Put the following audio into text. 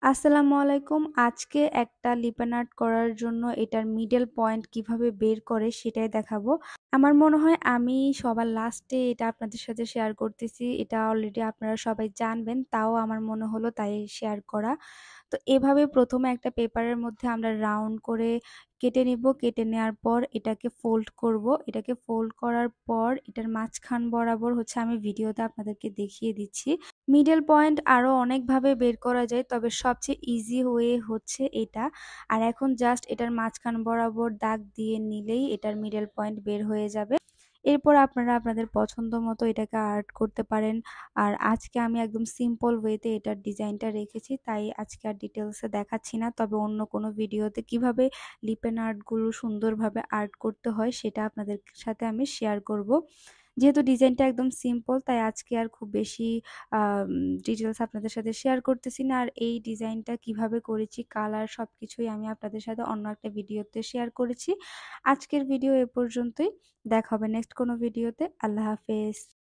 আসসালামু আলাইকুম। আজকে একটা লিপেন আর্ট করার জন্য এটার মিডল পয়েন্ট কিভাবে বের করে সেটাই দেখাবো। আমার মনে হয় আমি সবার লাস্টে এটা আপনাদের সাথে শেয়ার করতেছি। এটা অলরেডি আপনারা সবাই জানবেন। তাও আমার মনে হলো তাই শেয়ার করা। তো এভাবে প্রথমে একটা পেপারের মধ্যে আমরা রাউন্ড করে কেটে নিব। কেটে নেওয়ার পর এটাকে ফোল্ড করব। এটাকে ফোল্ড করার পর এটার মাঝখান বরাবর হচ্ছে আমি ভিডিওতে আপনাদেরকে দেখিয়ে দিচ্ছি। মিডল পয়েন্ট আরো অনেকভাবে বের করা যায়, তবে সবচেয়ে ইজি ওয়ে হচ্ছে এটা। আর এখন জাস্ট এটার মাঝখান বরাবর দাগ দিয়ে নিলেই এটার মিডল পয়েন্ট বের হয়ে যাবে। এরপর আপনারা আপনাদের পছন্দ মতো এটাকে আর্ট করতে পারেন। আর আজকে আমি একদম সিম্পল ওয়েতে এটার ডিজাইনটা রেখেছি, তাই আজকে আর ডিটেলসে দেখাচ্ছি না। তবে অন্য কোনো ভিডিওতে কিভাবে লিপেন আর্টগুলো সুন্দরভাবে আর্ট করতে হয় সেটা আপনাদের সাথে আমি শেয়ার করব। যেহেতু ডিজাইনটা একদম সিম্পল, তাই আজকে আর খুব বেশি ডিটেলস আপনাদের সাথে শেয়ার করতেছি না। আর এই ডিজাইনটা কিভাবে করেছি, কালার সবকিছুই আমি আপনাদের সাথে অন্য একটা ভিডিওতে শেয়ার করেছি। আজকের ভিডিও এ পর্যন্তই। দেখা হবে নেক্সট কোনো ভিডিওতে। আল্লাহ হাফেজ।